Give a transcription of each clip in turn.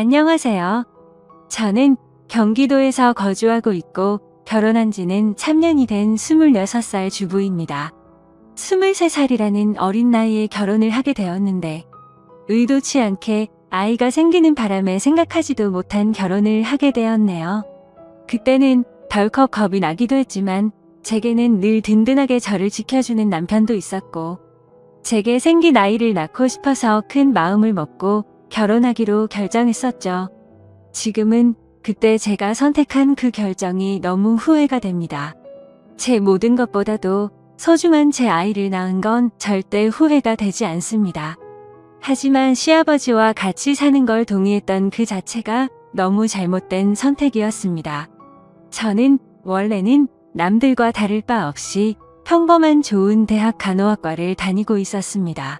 안녕하세요. 저는 경기도에서 거주하고 있고 결혼한 지는 3년이 된 26살 주부입니다. 23살이라는 어린 나이에 결혼을 하게 되었는데 의도치 않게 아이가 생기는 바람에 생각하지도 못한 결혼을 하게 되었네요. 그때는 덜컥 겁이 나기도 했지만 제게는 늘 든든하게 저를 지켜주는 남편도 있었고 제게 생긴 아이를 낳고 싶어서 큰 마음을 먹고 결혼하기로 결정했었죠. 지금은 그때 제가 선택한 그 결정이 너무 후회가 됩니다. 제 모든 것보다도 소중한 제 아이를 낳은 건 절대 후회가 되지 않습니다. 하지만 시아버지와 같이 사는 걸 동의했던 그 자체가 너무 잘못된 선택이었습니다. 저는 원래는 남들과 다를 바 없이 평범한 좋은 대학 간호학과를 다니고 있었습니다.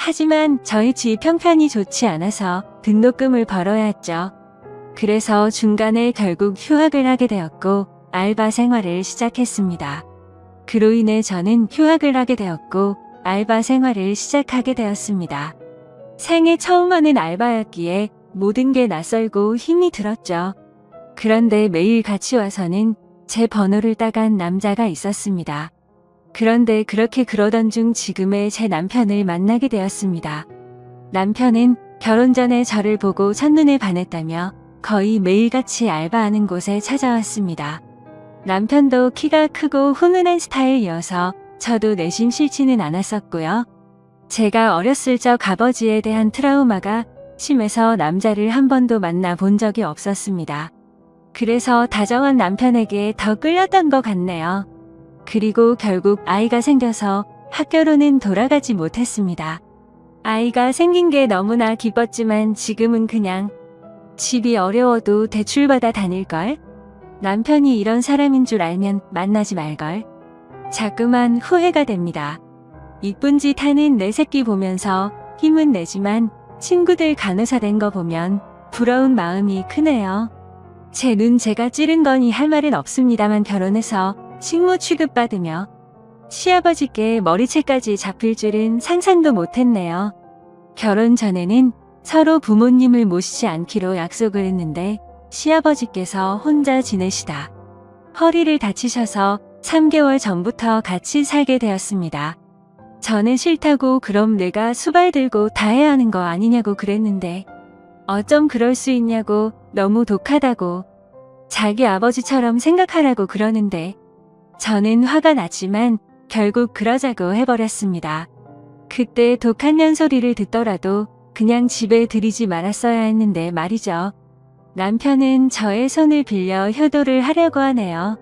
하지만 저희 집 형편이 좋지 않아서 등록금을 벌어야 했죠. 그래서 중간에 결국 휴학을 하게 되었고 알바 생활을 시작했습니다. 그로 인해 저는 휴학을 하게 되었고 알바 생활을 시작하게 되었습니다. 생애 처음 하는 알바였기에 모든 게 낯설고 힘이 들었죠. 그런데 매일 같이 와서는 제 번호를 따간 남자가 있었습니다. 그런데 그렇게 그러던 중 지금의 제 남편을 만나게 되었습니다. 남편은 결혼 전에 저를 보고 첫눈에 반했다며 거의 매일같이 알바하는 곳에 찾아왔습니다. 남편도 키가 크고 훈훈한 스타일이어서 저도 내심 싫지는 않았었고요. 제가 어렸을 적 아버지에 대한 트라우마가 심해서 남자를 한 번도 만나본 적이 없었습니다. 그래서 다정한 남편에게 더 끌렸던 것 같네요. 그리고 결국 아이가 생겨서 학교로는 돌아가지 못했습니다. 아이가 생긴 게 너무나 기뻤지만 지금은 그냥 집이 어려워도 대출받아 다닐걸? 남편이 이런 사람인 줄 알면 만나지 말걸? 자꾸만 후회가 됩니다. 이쁜 짓 하는 내 새끼 보면서 힘은 내지만 친구들 간호사 된 거 보면 부러운 마음이 크네요. 제 눈 제가 찌른 거니 할 말은 없습니다만 결혼해서 식모 취급받으며 시아버지께 머리채까지 잡힐 줄은 상상도 못했네요. 결혼 전에는 서로 부모님을 모시지 않기로 약속을 했는데 시아버지께서 혼자 지내시다 허리를 다치셔서 3개월 전부터 같이 살게 되었습니다. 저는 싫다고 그럼 내가 수발 들고 다 해야 하는 거 아니냐고 그랬는데 어쩜 그럴 수 있냐고 너무 독하다고 자기 아버지처럼 생각하라고 그러는데 저는 화가 났지만 결국 그러자고 해버렸습니다. 그때 독한 년소리를 듣더라도 그냥 집에 들이지 말았어야 했는데 말이죠. 남편은 저의 손을 빌려 효도를 하려고 하네요.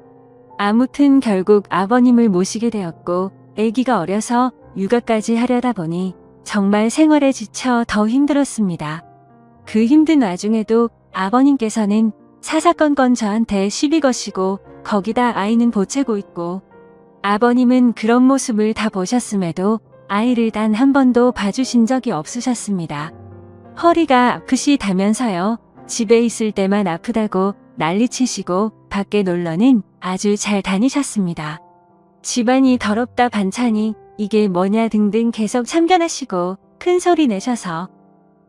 아무튼 결국 아버님을 모시게 되었고 아기가 어려서 육아까지 하려다 보니 정말 생활에 지쳐 더 힘들었습니다. 그 힘든 와중에도 아버님께서는 사사건건 저한테 시비 거시고 거기다 아이는 보채고 있고 아버님은 그런 모습을 다 보셨음에도 아이를 단 한 번도 봐주신 적이 없으셨습니다. 허리가 아프시다면서요. 집에 있을 때만 아프다고 난리치시고 밖에 놀러는 아주 잘 다니셨습니다. 집안이 더럽다 반찬이 이게 뭐냐 등등 계속 참견하시고 큰 소리 내셔서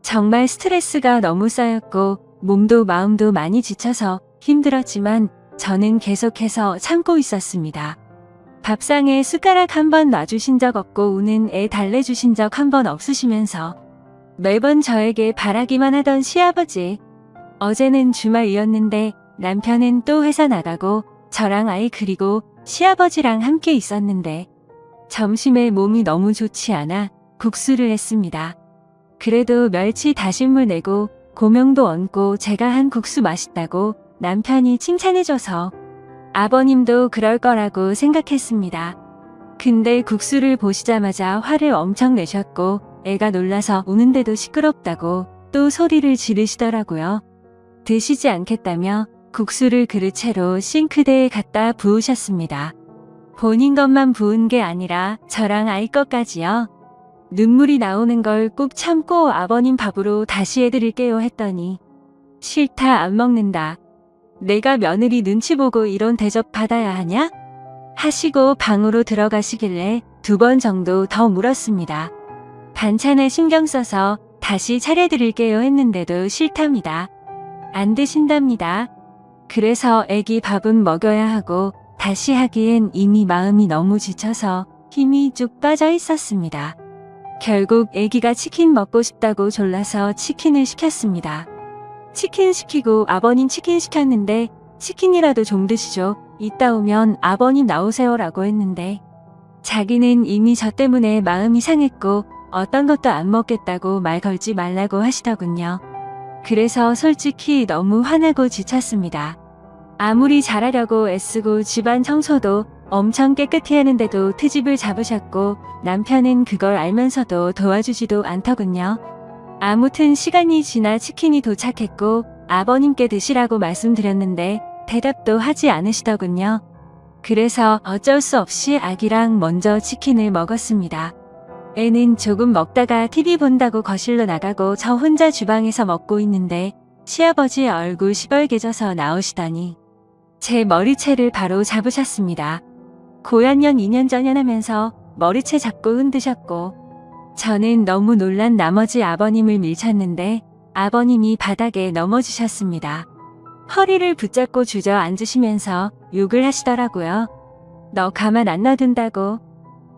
정말 스트레스가 너무 쌓였고 몸도 마음도 많이 지쳐서 힘들었지만 저는 계속해서 참고 있었습니다. 밥상에 숟가락 한 번 놔주신 적 없고 우는 애 달래주신 적 한 번 없으시면서 매번 저에게 바라기만 하던 시아버지. 어제는 주말이었는데 남편은 또 회사 나가고 저랑 아이 그리고 시아버지랑 함께 있었는데 점심에 몸이 너무 좋지 않아 국수를 했습니다. 그래도 멸치 다신물 내고 고명도 얹고 제가 한 국수 맛있다고 남편이 칭찬해줘서 아버님도 그럴 거라고 생각했습니다. 근데 국수를 보시자마자 화를 엄청 내셨고 애가 놀라서 우는데도 시끄럽다고 또 소리를 지르시더라고요. 드시지 않겠다며 국수를 그릇채로 싱크대에 갖다 부으셨습니다. 본인 것만 부은 게 아니라 저랑 아이 것까지요. 눈물이 나오는 걸 꾹 참고 아버님 밥으로 다시 해드릴게요 했더니 싫다 안 먹는다. 내가 며느리 눈치 보고 이런 대접 받아야 하냐? 하시고 방으로 들어가시길래 2번 정도 더 물었습니다. 반찬에 신경 써서 다시 차려드릴게요 했는데도 싫답니다. 안 드신답니다. 그래서 애기 밥은 먹여야 하고 다시 하기엔 이미 마음이 너무 지쳐서 힘이 쭉 빠져 있었습니다. 결국 애기가 치킨 먹고 싶다고 졸라서 치킨을 시켰습니다. 치킨 시키고 아버님 치킨 시켰는데 치킨이라도 좀 드시죠. 이따 오면 아버님 나오세요라고 했는데 자기는 이미 저 때문에 마음이 상했고 어떤 것도 안 먹겠다고 말 걸지 말라고 하시더군요. 그래서 솔직히 너무 화나고 지쳤습니다. 아무리 잘하려고 애쓰고 집안 청소도 엄청 깨끗이 하는데도 트집을 잡으셨고 남편은 그걸 알면서도 도와주지도 않더군요. 아무튼 시간이 지나 치킨이 도착했고 아버님께 드시라고 말씀드렸는데 대답도 하지 않으시더군요. 그래서 어쩔 수 없이 아기랑 먼저 치킨을 먹었습니다. 애는 조금 먹다가 TV 본다고 거실로 나가고 저 혼자 주방에서 먹고 있는데 시아버지 얼굴 시뻘개져서 나오시더니 제 머리채를 바로 잡으셨습니다. 고연년 2년 전연하면서 머리채 잡고 흔드셨고 저는 너무 놀란 나머지 아버님을 밀쳤는데 아버님이 바닥에 넘어지셨습니다. 허리를 붙잡고 주저앉으시면서 욕을 하시더라고요. 너 가만 안 놔둔다고.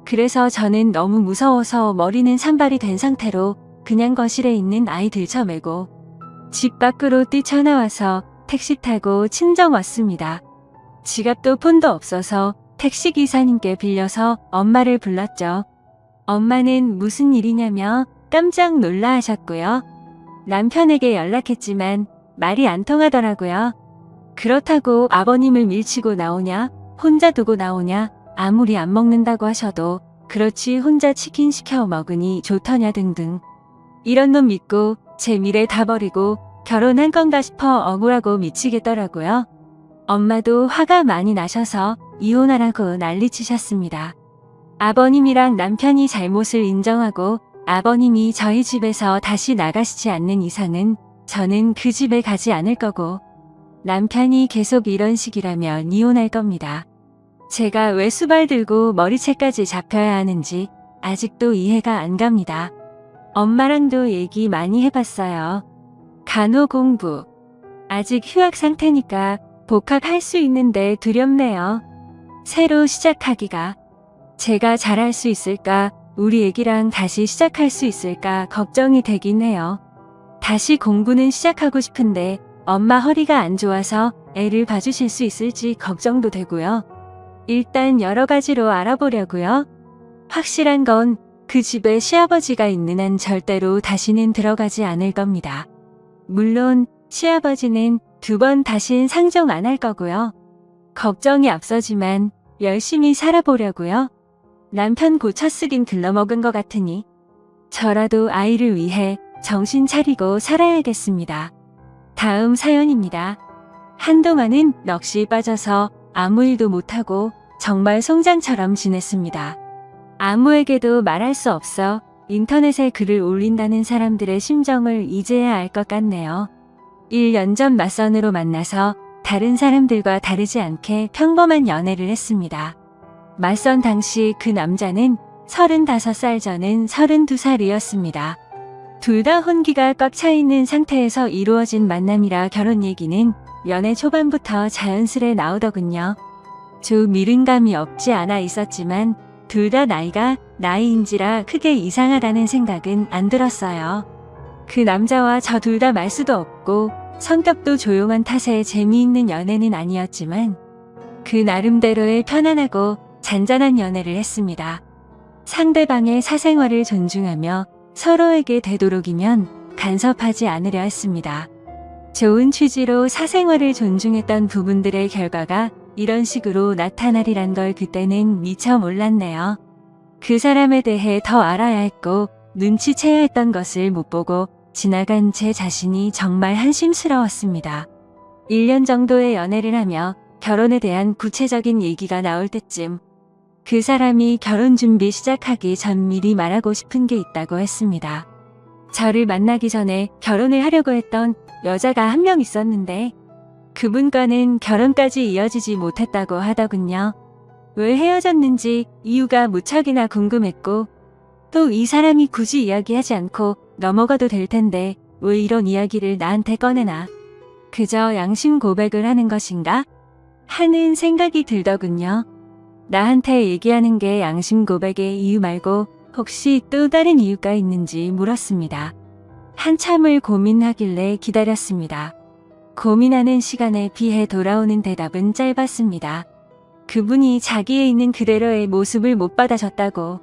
그래서 저는 너무 무서워서 머리는 산발이 된 상태로 그냥 거실에 있는 아이 들쳐매고 집 밖으로 뛰쳐나와서 택시 타고 친정 왔습니다. 지갑도 폰도 없어서 택시기사님께 빌려서 엄마를 불렀죠. 엄마는 무슨 일이냐며 깜짝 놀라 하셨고요. 남편에게 연락했지만 말이 안 통하더라고요. 그렇다고 아버님을 밀치고 나오냐, 혼자 두고 나오냐, 아무리 안 먹는다고 하셔도 그렇지 혼자 치킨 시켜 먹으니 좋더냐 등등. 이런 놈 믿고 제 미래 다 버리고 결혼한 건가 싶어 억울하고 미치겠더라고요. 엄마도 화가 많이 나셔서 이혼하라고 난리치셨습니다. 아버님이랑 남편이 잘못을 인정하고 아버님이 저희 집에서 다시 나가시지 않는 이상은 저는 그 집에 가지 않을 거고 남편이 계속 이런 식이라면 이혼할 겁니다. 제가 왜 수발 들고 머리채까지 잡혀야 하는지 아직도 이해가 안 갑니다. 엄마랑도 얘기 많이 해봤어요. 간호 공부. 아직 휴학 상태니까 복학할 수 있는데 두렵네요. 새로 시작하기가. 제가 잘할 수 있을까, 우리 애기랑 다시 시작할 수 있을까 걱정이 되긴 해요. 다시 공부는 시작하고 싶은데 엄마 허리가 안 좋아서 애를 봐주실 수 있을지 걱정도 되고요. 일단 여러 가지로 알아보려고요. 확실한 건 그 집에 시아버지가 있는 한 절대로 다시는 들어가지 않을 겁니다. 물론 시아버지는 2번 다신 상종 안 할 거고요. 걱정이 앞서지만 열심히 살아보려고요. 남편 고쳐 쓰긴 글러먹은 것 같으니 저라도 아이를 위해 정신 차리고 살아야겠습니다. 다음 사연입니다. 한동안은 넋이 빠져서 아무 일도 못하고 정말 송장처럼 지냈습니다. 아무에게도 말할 수 없어 인터넷에 글을 올린다는 사람들의 심정을 이제야 알 것 같네요. 1년 전 맞선으로 만나서 다른 사람들과 다르지 않게 평범한 연애를 했습니다. 맞선 당시 그 남자는 35살 저는 32살이었습니다. 둘 다 혼기가 꽉 차 있는 상태에서 이루어진 만남이라 결혼 얘기는 연애 초반부터 자연스레 나오더군요. 좀 미련감이 없지 않아 있었지만 둘 다 나이가 나이인지라 크게 이상하다는 생각은 안 들었어요. 그 남자와 저 둘 다 말수도 없고 성격도 조용한 탓에 재미있는 연애는 아니었지만 그 나름대로의 편안하고 잔잔한 연애를 했습니다. 상대방의 사생활을 존중하며 서로에게 되도록이면 간섭하지 않으려 했습니다. 좋은 취지로 사생활을 존중했던 부분들의 결과가 이런 식으로 나타나리란 걸 그때는 미처 몰랐네요. 그 사람에 대해 더 알아야 했고 눈치채야 했던 것을 못 보고 지나간 제 자신이 정말 한심스러웠습니다. 1년 정도의 연애를 하며 결혼에 대한 구체적인 얘기가 나올 때쯤 그 사람이 결혼 준비 시작하기 전 미리 말하고 싶은 게 있다고 했습니다. 저를 만나기 전에 결혼을 하려고 했던 여자가 한 명 있었는데 그분과는 결혼까지 이어지지 못했다고 하더군요. 왜 헤어졌는지 이유가 무척이나 궁금했고 또 이 사람이 굳이 이야기하지 않고 넘어가도 될 텐데 왜 이런 이야기를 나한테 꺼내나. 그저 양심 고백을 하는 것인가? 하는 생각이 들더군요. 나한테 얘기하는 게 양심 고백의 이유 말고 혹시 또 다른 이유가 있는지 물었습니다. 한참을 고민하길래 기다렸습니다. 고민하는 시간에 비해 돌아오는 대답은 짧았습니다. 그분이 자기에 있는 그대로의 모습을 못 받아줬다고,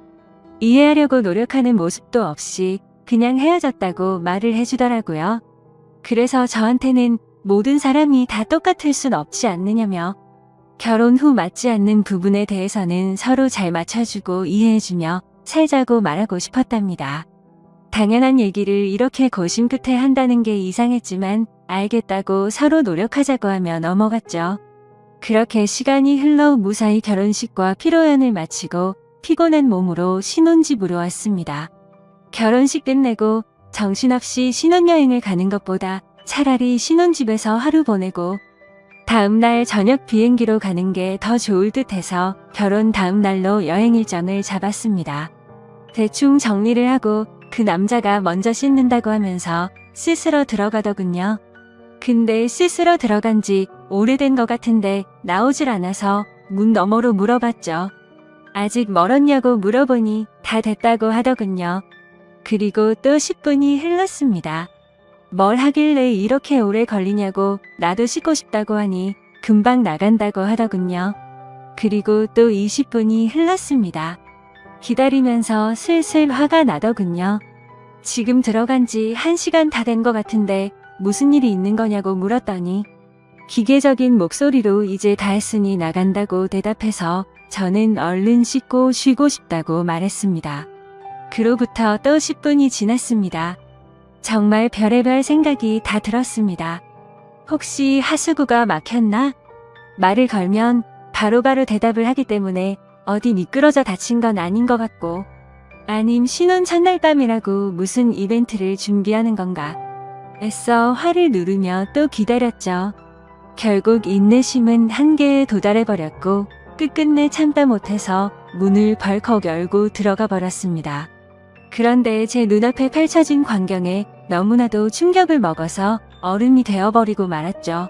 이해하려고 노력하는 모습도 없이 그냥 헤어졌다고 말을 해주더라고요. 그래서 저한테는 모든 사람이 다 똑같을 순 없지 않느냐며, 결혼 후 맞지 않는 부분에 대해서는 서로 잘 맞춰주고 이해해주며 살자고 말하고 싶었답니다. 당연한 얘기를 이렇게 고심 끝에 한다는 게 이상했지만 알겠다고 서로 노력하자고 하며 넘어갔죠. 그렇게 시간이 흘러 무사히 결혼식과 피로연을 마치고 피곤한 몸으로 신혼집으로 왔습니다. 결혼식 끝내고 정신없이 신혼여행을 가는 것보다 차라리 신혼집에서 하루 보내고 다음날 저녁 비행기로 가는 게 더 좋을 듯 해서 결혼 다음날로 여행 일정을 잡았습니다. 대충 정리를 하고 그 남자가 먼저 씻는다고 하면서 씻으러 들어가더군요. 근데 씻으러 들어간 지 오래된 것 같은데 나오질 않아서 문 너머로 물어봤죠. 아직 멀었냐고 물어보니 다 됐다고 하더군요. 그리고 또 10분이 흘렀습니다. 뭘 하길래 이렇게 오래 걸리냐고 나도 씻고 싶다고 하니 금방 나간다고 하더군요. 그리고 또 20분이 흘렀습니다. 기다리면서 슬슬 화가 나더군요. 지금 들어간 지 1시간 다 된 것 같은데 무슨 일이 있는 거냐고 물었더니 기계적인 목소리로 이제 다 했으니 나간다고 대답해서 저는 얼른 씻고 쉬고 싶다고 말했습니다. 그로부터 또 10분이 지났습니다. 정말 별의별 생각이 다 들었습니다. 혹시 하수구가 막혔나? 말을 걸면 바로바로 대답을 하기 때문에 어디 미끄러져 다친 건 아닌 것 같고, 아님 신혼 첫날 밤이라고 무슨 이벤트를 준비하는 건가. 애써 화를 누르며 또 기다렸죠. 결국 인내심은 한계에 도달해버렸고 끝끝내 참다 못해서 문을 벌컥 열고 들어가 버렸습니다. 그런데 제 눈앞에 펼쳐진 광경에 너무나도 충격을 먹어서 얼음이 되어버리고 말았죠.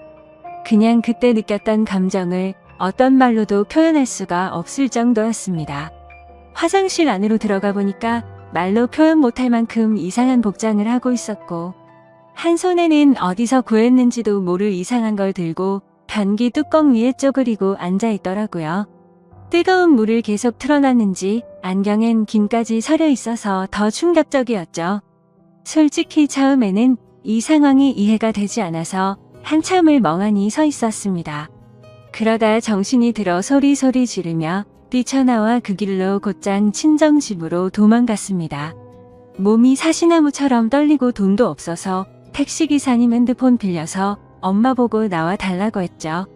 그냥 그때 느꼈던 감정을 어떤 말로도 표현할 수가 없을 정도였습니다. 화장실 안으로 들어가 보니까 말로 표현 못할 만큼 이상한 복장을 하고 있었고, 한 손에는 어디서 구했는지도 모를 이상한 걸 들고 변기 뚜껑 위에 쪼그리고 앉아 있더라고요. 뜨거운 물을 계속 틀어놨는지 안경엔 김까지 서려 있어서 더 충격적이었죠. 솔직히 처음에는 이 상황이 이해가 되지 않아서 한참을 멍하니 서 있었습니다. 그러다 정신이 들어 소리소리 지르며 뛰쳐나와 그 길로 곧장 친정집으로 도망갔습니다. 몸이 사시나무처럼 떨리고 돈도 없어서 택시기사님 핸드폰 빌려서 엄마 보고 나와 달라고 했죠.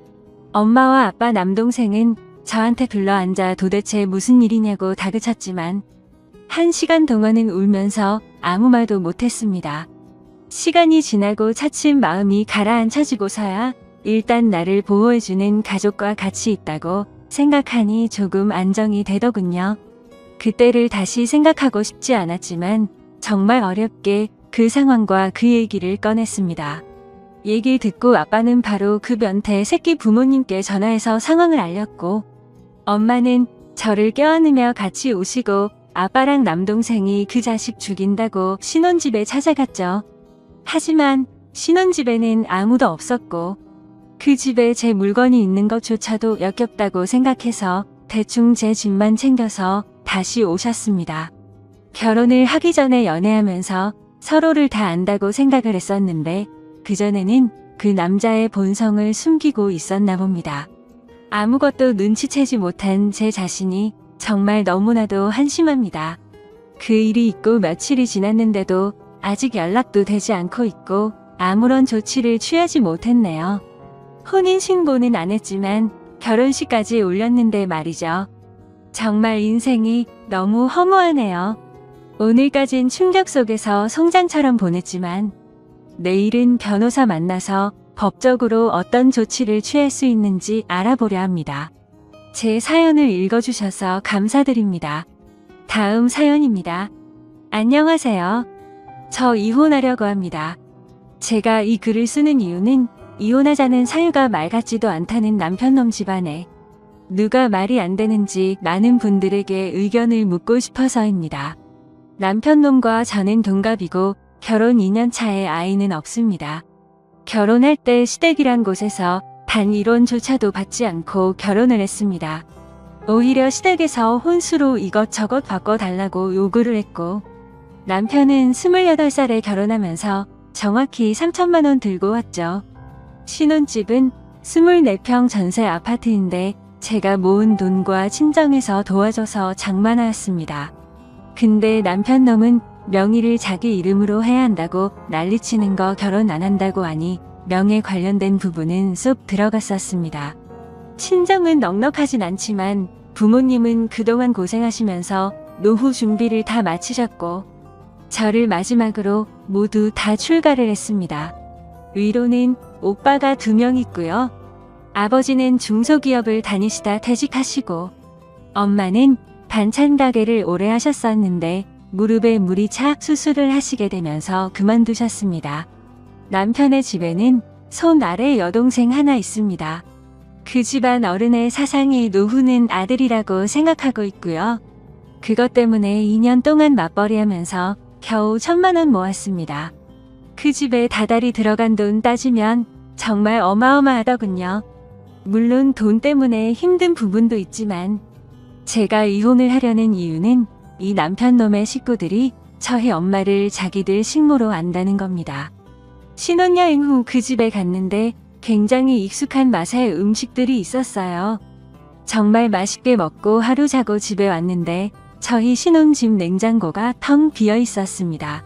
엄마와 아빠 남동생은 저한테 둘러앉아 도대체 무슨 일이냐고 다그쳤지만 1시간 동안은 울면서 아무 말도 못했습니다. 시간이 지나고 차츰 마음이 가라앉혀지고서야 일단 나를 보호해주는 가족과 같이 있다고 생각하니 조금 안정이 되더군요. 그때를 다시 생각하고 싶지 않았지만 정말 어렵게 그 상황과 그 얘기를 꺼냈습니다. 얘기 듣고 아빠는 바로 그 변태 새끼 부모님께 전화해서 상황을 알렸고, 엄마는 저를 껴안으며 같이 오시고 아빠랑 남동생이 그 자식 죽인다고 신혼집에 찾아갔죠. 하지만 신혼집에는 아무도 없었고 그 집에 제 물건이 있는 것조차도 역겹다고 생각해서 대충 제 집만 챙겨서 다시 오셨습니다. 결혼을 하기 전에 연애하면서 서로를 다 안다고 생각을 했었는데 그전에는 그 남자의 본성을 숨기고 있었나 봅니다. 아무것도 눈치채지 못한 제 자신이 정말 너무나도 한심합니다. 그 일이 있고 며칠이 지났는데도 아직 연락도 되지 않고 있고 아무런 조치를 취하지 못했네요. 혼인신고는 안 했지만 결혼식까지 올렸는데 말이죠. 정말 인생이 너무 허무하네요. 오늘까진 충격 속에서 송장처럼 보냈지만 내일은 변호사 만나서 법적으로 어떤 조치를 취할 수 있는지 알아보려 합니다. 제 사연을 읽어주셔서 감사드립니다. 다음 사연입니다. 안녕하세요. 저 이혼하려고 합니다. 제가 이 글을 쓰는 이유는 이혼하자는 사유가 말 같지도 않다는 남편놈 집안에 누가 말이 안 되는지 많은 분들에게 의견을 묻고 싶어서입니다. 남편놈과 저는 동갑이고 결혼 2년 차에 아이는 없습니다. 결혼할 때 시댁이란 곳에서 단 1원조차도 받지 않고 결혼을 했습니다. 오히려 시댁에서 혼수로 이것저것 바꿔달라고 요구를 했고, 남편은 28살에 결혼하면서 정확히 3천만 원 들고 왔죠. 신혼집은 24평 전세 아파트인데 제가 모은 돈과 친정에서 도와줘서 장만하였습니다. 근데 남편놈은 명의를 자기 이름으로 해야 한다고 난리치는 거 결혼 안 한다고 하니 명예 관련된 부분은 쏙 들어갔었습니다. 친정은 넉넉하진 않지만 부모님은 그동안 고생하시면서 노후 준비를 다 마치셨고 저를 마지막으로 모두 다 출가를 했습니다. 위로는 오빠가 2명 있고요. 아버지는 중소기업을 다니시다 퇴직하시고 엄마는 반찬 가게를 오래 하셨었는데 무릎에 물이 차 수술을 하시게 되면서 그만두셨습니다. 남편의 집에는 손 아래 여동생 하나 있습니다. 그 집안 어른의 사상이 노후는 아들이라고 생각하고 있고요. 그것 때문에 2년 동안 맞벌이하면서 겨우 1,000만 원 모았습니다. 그 집에 다달이 들어간 돈 따지면 정말 어마어마하더군요. 물론 돈 때문에 힘든 부분도 있지만 제가 이혼을 하려는 이유는 이 남편놈의 식구들이 저희 엄마를 자기들 식모로 안다는 겁니다. 신혼여행 후 그 집에 갔는데 굉장히 익숙한 맛의 음식들이 있었어요. 정말 맛있게 먹고 하루 자고 집에 왔는데 저희 신혼집 냉장고가 텅 비어 있었습니다.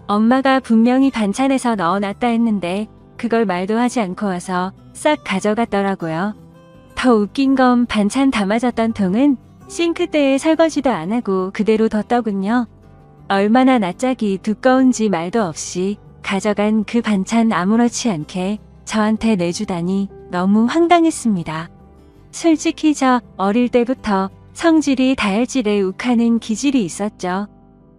엄마가 분명히 반찬에서 넣어놨다 했는데 그걸 말도 하지 않고 와서 싹 가져갔더라고요. 더 웃긴 건 반찬 담아졌던 통은 싱크대에 설거지도 안 하고 그대로 뒀더군요. 얼마나 낯짝이 두꺼운지 말도 없이 가져간 그 반찬 아무렇지 않게 저한테 내주다니 너무 황당했습니다. 솔직히 저 어릴 때부터 성질이 다혈질에 욱하는 기질이 있었죠.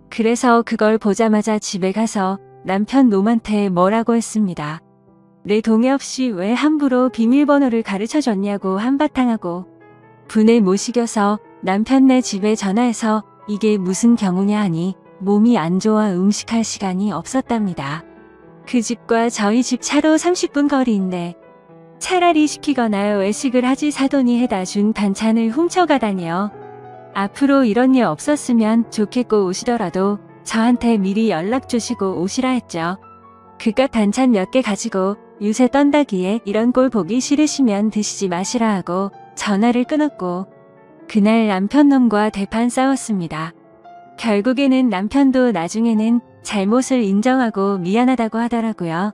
그래서 그걸 보자마자 집에 가서 남편 놈한테 뭐라고 했습니다. 내 동의 없이 왜 함부로 비밀번호를 가르쳐줬냐고 한바탕 하고 분에 못 이겨서 남편네 집에 전화해서 이게 무슨 경우냐 하니 몸이 안 좋아 음식할 시간이 없었답니다. 그 집과 저희 집 차로 30분 거리인데 차라리 시키거나 외식을 하지 사돈이 해다 준 반찬을 훔쳐가다니요. 앞으로 이런 일 없었으면 좋겠고 오시더라도 저한테 미리 연락 주시고 오시라 했죠. 그깟 반찬 몇 개 가지고 유세 떤다기에 이런 꼴 보기 싫으시면 드시지 마시라 하고 전화를 끊었고 그날 남편놈과 대판 싸웠습니다. 결국에는 남편도 나중에는 잘못을 인정하고 미안하다고 하더라고요.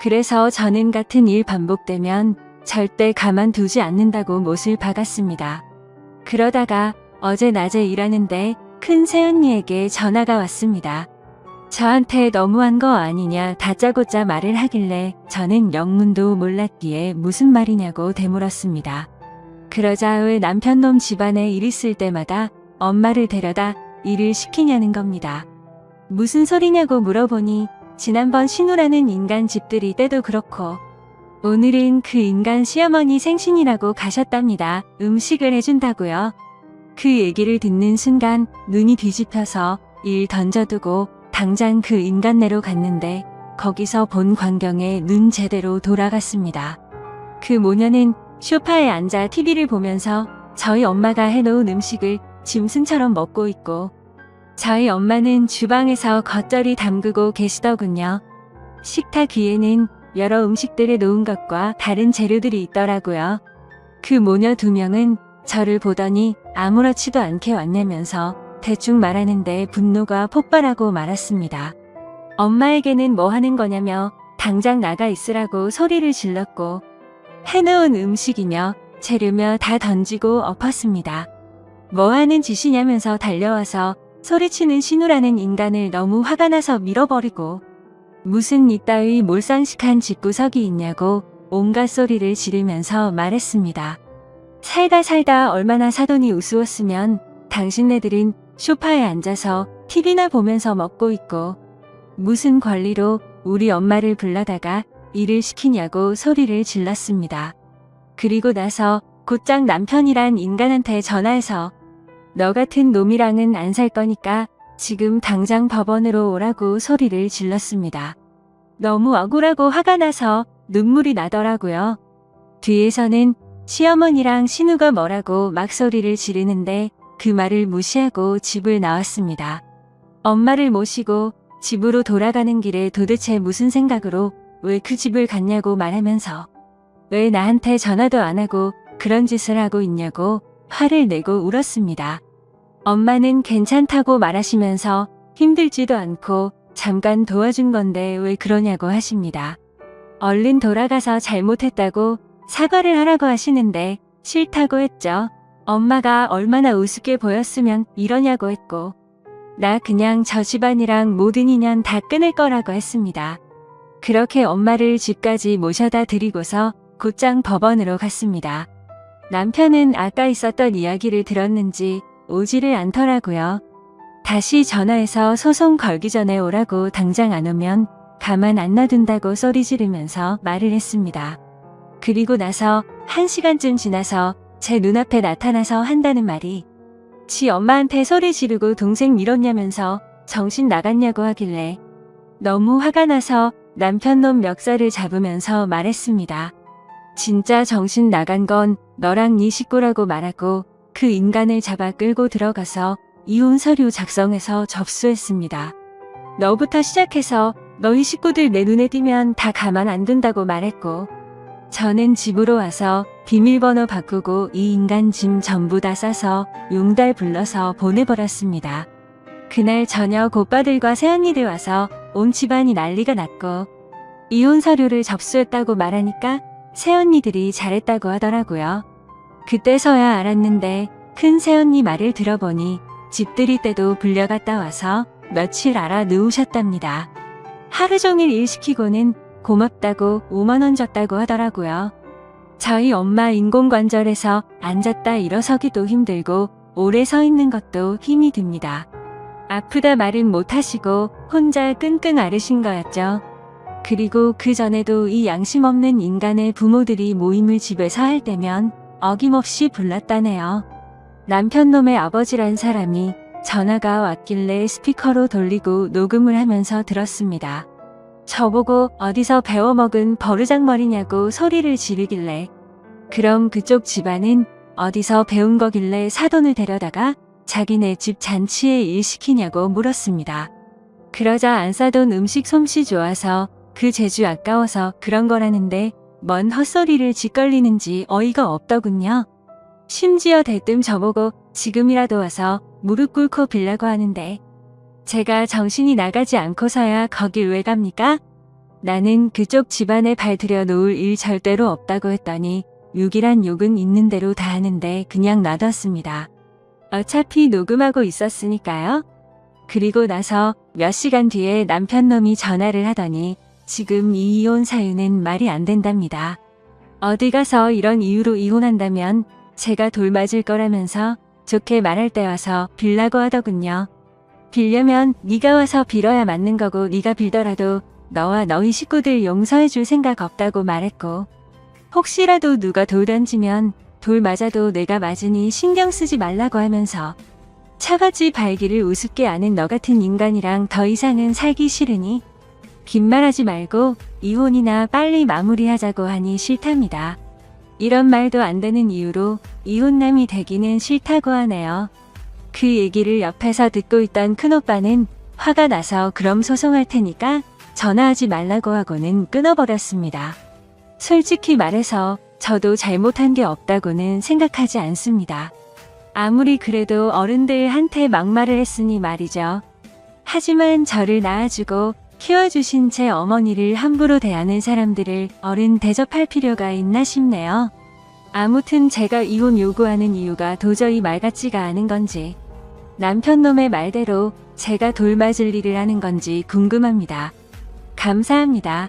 그래서 저는 같은 일 반복되면 절대 가만두지 않는다고 못을 박았습니다. 그러다가 어제 낮에 일하는데 큰 새언니에게 전화가 왔습니다. 저한테 너무한 거 아니냐 다짜고짜 말을 하길래 저는 영문도 몰랐기에 무슨 말이냐고 되물었습니다. 그러자 왜 남편놈 집안에 일 있을 때마다 엄마를 데려다 일을 시키냐는 겁니다. 무슨 소리냐고 물어보니 지난번 신우라는 인간 집들이 때도 그렇고 오늘은 그 인간 시어머니 생신이라고 가셨답니다. 음식을 해준다고요. 그 얘기를 듣는 순간 눈이 뒤집혀서 일 던져두고 당장 그 인간네로 갔는데 거기서 본 광경에 눈 제대로 돌아갔습니다. 그 모녀는 소파에 앉아 TV를 보면서 저희 엄마가 해놓은 음식을 짐승처럼 먹고 있고 저희 엄마는 주방에서 겉절이 담그고 계시더군요. 식탁 위에는 여러 음식들을 놓은 것과 다른 재료들이 있더라고요. 그 모녀 2명은 저를 보더니 아무렇지도 않게 왔냐면서 대충 말하는데 분노가 폭발하고 말았습니다. 엄마에게는 뭐 하는 거냐며 당장 나가 있으라고 소리를 질렀고 해놓은 음식이며 재료며 다 던지고 엎었습니다. 뭐 하는 짓이냐면서 달려와서 소리치는 신우라는 인간을 너무 화가 나서 밀어버리고 무슨 이따위 몰상식한 집구석이 있냐고 온갖 소리를 지르면서 말했습니다. 살다 얼마나 사돈이 우스웠으면 당신네들은 소파에 앉아서 TV나 보면서 먹고 있고 무슨 권리로 우리 엄마를 불러다가 일을 시키냐고 소리를 질렀습니다. 그리고 나서 곧장 남편이란 인간한테 전화해서 너 같은 놈이랑은 안 살 거니까 지금 당장 법원으로 오라고 소리를 질렀습니다. 너무 억울하고 화가 나서 눈물이 나더라고요. 뒤에서는 시어머니랑 신우가 뭐라고 막 소리를 지르는데 그 말을 무시하고 집을 나왔습니다. 엄마를 모시고 집으로 돌아가는 길에 도대체 무슨 생각으로 왜 그 집을 갔냐고 말하면서 왜 나한테 전화도 안 하고 그런 짓을 하고 있냐고 화를 내고 울었습니다. 엄마는 괜찮다고 말하시면서 힘들지도 않고 잠깐 도와준 건데 왜 그러냐고 하십니다. 얼른 돌아가서 잘못했다고 사과를 하라고 하시는데 싫다고 했죠. 엄마가 얼마나 우습게 보였으면 이러냐고 했고 나 그냥 저 집안이랑 모든 인연 다 끊을 거라고 했습니다. 그렇게 엄마를 집까지 모셔다 드리고서 곧장 법원으로 갔습니다. 남편은 아까 있었던 이야기를 들었는지 오지를 않더라고요. 다시 전화해서 소송 걸기 전에 오라고 당장 안 오면 가만 안 놔둔다고 소리 지르면서 말을 했습니다. 그리고 나서 1시간쯤 지나서 제 눈앞에 나타나서 한다는 말이 지 엄마한테 소리 지르고 동생 밀었냐면서 정신 나갔냐고 하길래 너무 화가 나서 남편놈 멱살을 잡으면서 말했습니다. 진짜 정신 나간 건 너랑 네 식구라고 말하고 그 인간을 잡아 끌고 들어가서 이혼 서류 작성해서 접수했습니다. 너부터 시작해서 너희 식구들 내 눈에 띄면 다 가만 안 둔다고 말했고 저는 집으로 와서 비밀번호 바꾸고 이 인간 짐 전부 다 싸서 용달 불러서 보내버렸습니다. 그날 저녁 오빠들과 새언니들 와서 온 집안이 난리가 났고 이혼 서류를 접수했다고 말하니까 새언니들이 잘했다고 하더라고요. 그때서야 알았는데 큰 새언니 말을 들어보니 집들이 때도 불려갔다 와서 며칠 알아 누우셨답니다. 하루 종일 일 시키고는 고맙다고 5만 원 줬다고 하더라고요. 저희 엄마 인공관절에서 앉았다 일어서기도 힘들고 오래 서 있는 것도 힘이 듭니다. 아프다 말은 못하시고 혼자 끙끙 앓으신 거였죠. 그리고 그 전에도 이 양심 없는 인간의 부모들이 모임을 집에서 할 때면 어김없이 불렀다네요. 남편놈의 아버지란 사람이 전화가 왔길래 스피커로 돌리고 녹음을 하면서 들었습니다. 저보고 어디서 배워먹은 버르장머리냐고 소리를 지르길래 그럼 그쪽 집안은 어디서 배운 거길래 사돈을 데려다가 자기네 집 잔치에 일 시키냐고 물었습니다. 그러자 안 싸돈 음식 솜씨 좋아서 그 재주 아까워서 그런 거라는데 뭔 헛소리를 짓걸리는지 어이가 없더군요. 심지어 대뜸 저보고 지금이라도 와서 무릎 꿇고 빌라고 하는데 제가 정신이 나가지 않고서야 거길 왜 갑니까? 나는 그쪽 집안에 발 들여 놓을 일 절대로 없다고 했더니 욕이란 욕은 있는 대로 다 하는데 그냥 놔뒀습니다. 어차피 녹음하고 있었으니까요. 그리고 나서 몇 시간 뒤에 남편놈이 전화를 하더니 지금 이 이혼 사유는 말이 안 된답니다. 어디 가서 이런 이유로 이혼한다면 제가 돌 맞을 거라면서 좋게 말할 때 와서 빌라고 하더군요. 빌려면 네가 와서 빌어야 맞는 거고 네가 빌더라도 너와 너희 식구들 용서해 줄 생각 없다고 말했고 혹시라도 누가 돌 던지면 돌 맞아도 내가 맞으니 신경 쓰지 말라고 하면서 차바지 발기를 우습게 아는 너 같은 인간이랑 더 이상은 살기 싫으니 긴 말하지 말고 이혼이나 빨리 마무리하자고 하니 싫답니다. 이런 말도 안 되는 이유로 이혼남이 되기는 싫다고 하네요. 그 얘기를 옆에서 듣고 있던 큰오빠는 화가 나서 그럼 소송할 테니까 전화하지 말라고 하고는 끊어버렸습니다. 솔직히 말해서 저도 잘못한 게 없다고는 생각하지 않습니다. 아무리 그래도 어른들한테 막말을 했으니 말이죠. 하지만 저를 낳아주고 키워주신 제 어머니를 함부로 대하는 사람들을 어른 대접할 필요가 있나 싶네요. 아무튼 제가 이혼 요구하는 이유가 도저히 말 같지가 않은 건지 남편놈의 말대로 제가 돌 맞을 일을 하는 건지 궁금합니다. 감사합니다.